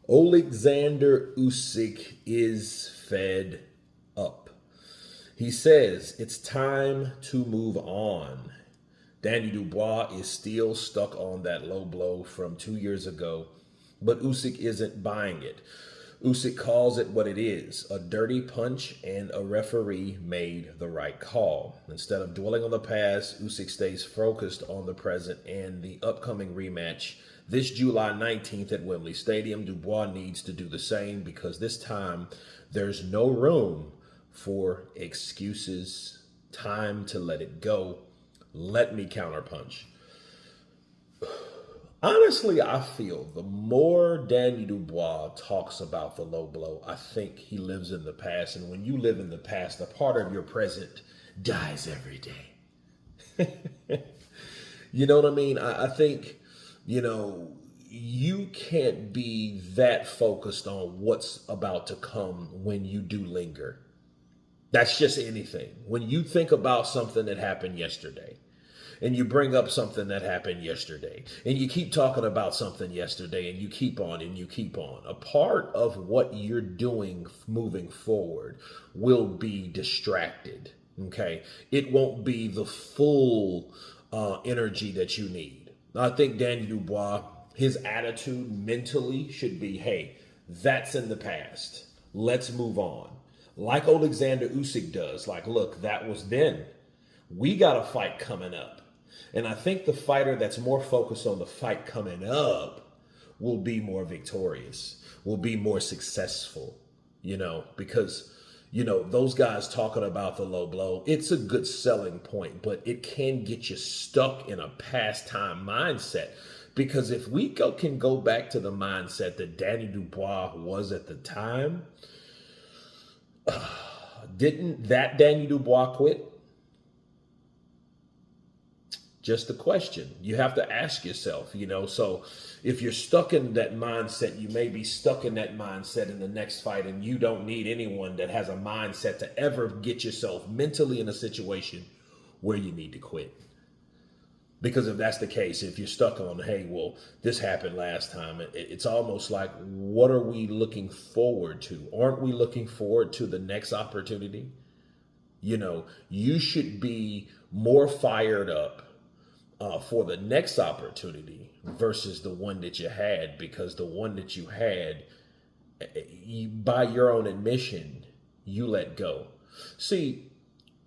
Oleksandr Usyk is fed up. He says it's time to move on. Danny Dubois is still stuck on that low blow from 2 years ago, but Usyk isn't buying it. Usyk calls it what it is, a dirty punch, and a referee made the right call. Instead of dwelling on the past, Usyk stays focused on the present and the upcoming rematch this July 19th at Wembley Stadium. Dubois needs to do the same because this time there's no room for excuses. Time to let it go. Let me counterpunch. Honestly, I feel the more Danny Dubois talks about the low blow, I think he lives in the past. And when you live in the past, a part of your present dies every day. You know what I mean? I think, you can't be that focused on what's about to come when you do linger. That's just anything. When you think about something that happened yesterday, and you bring up something that happened yesterday, and you keep talking about something yesterday, and you keep on and you keep on, a part of what you're doing moving forward will be distracted. Okay. It won't be the full energy that you need. I think Danny Dubois, his attitude mentally should be, hey, that's in the past. Let's move on. Like Oleksandr Usyk does. Like, look, that was then. We got a fight coming up. And I think the fighter that's more focused on the fight coming up will be more victorious, will be more successful, because, those guys talking about the low blow, it's a good selling point, but it can get you stuck in a past time mindset. Because if we can go back to the mindset that Danny Dubois was at the time, didn't that Danny Dubois quit? Just a question you have to ask yourself, So if you're stuck in that mindset, you may be stuck in that mindset in the next fight, and you don't need anyone that has a mindset to ever get yourself mentally in a situation where you need to quit. Because if that's the case, if you're stuck on, hey, well, this happened last time, it's almost like, what are we looking forward to? Aren't we looking forward to the next opportunity? You should be more fired up for the next opportunity versus the one that you had, because the one that you had, by your own admission, you let go. See,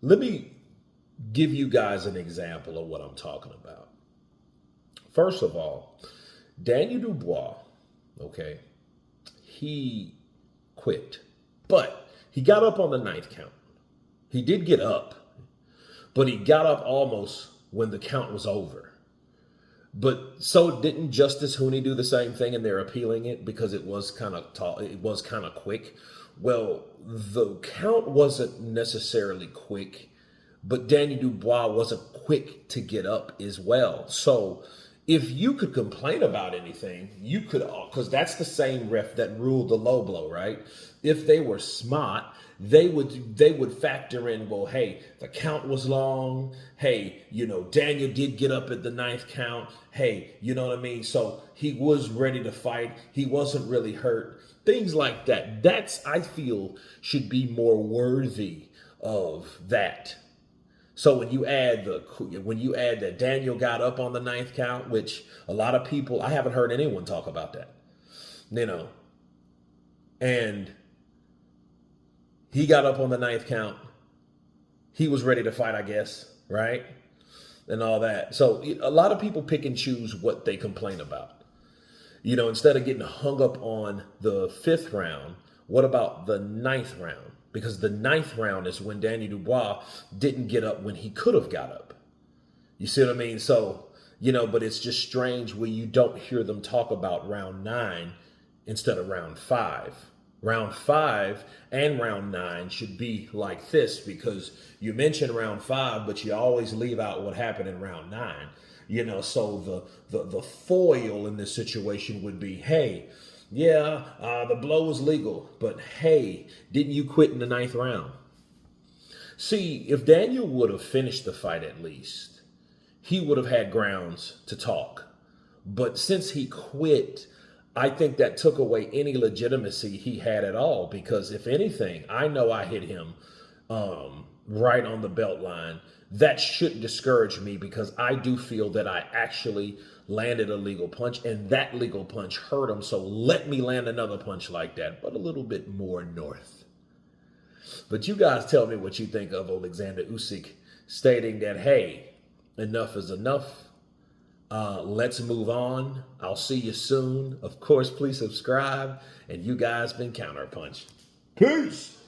let me give you guys an example of what I'm talking about. First of all, Daniel Dubois, okay, he quit, but he got up on the ninth count. He did get up, but he got up almost when the count was over. But so didn't Justice Hooney do the same thing, and they're appealing it because it was kind of tall, it was kind of quick. Well, the count wasn't necessarily quick, but Danny Dubois wasn't quick to get up as well. So if you could complain about anything, you could, because that's the same ref that ruled the low blow, right? If they were smart, they would factor in, well, hey, the count was long. Hey, Daniel did get up at the ninth count. Hey, you know what I mean? So he was ready to fight. He wasn't really hurt. Things like that. That's, I feel, should be more worthy of that. So when you add that Daniel got up on the ninth count, which a lot of people, I haven't heard anyone talk about that, and he got up on the ninth count. He was ready to fight, I guess, right? And all that. So a lot of people pick and choose what they complain about. Instead of getting hung up on the fifth round, what about the ninth round? Because the ninth round is when Danny Dubois didn't get up when he could have got up. You see what I mean? So, but it's just strange when you don't hear them talk about round 9 instead of round 5. Round 5 and round 9 should be like this, because you mention round 5, but you always leave out what happened in round 9. So the foil in this situation would be, hey, yeah, the blow was legal, but hey, didn't you quit in the ninth round? See, if Daniel would have finished the fight at least, he would have had grounds to talk. But since he quit, I think that took away any legitimacy he had at all, because if anything, I know I hit him right on the belt line. That shouldn't discourage me, because I do feel that I actually landed a legal punch, and that legal punch hurt him. So let me land another punch like that, but a little bit more north. But you guys tell me what you think of Oleksandr Usyk stating that, hey, enough is enough. Let's move on. I'll see you soon. Of course, please subscribe. And you guys been Counterpunch. Peace.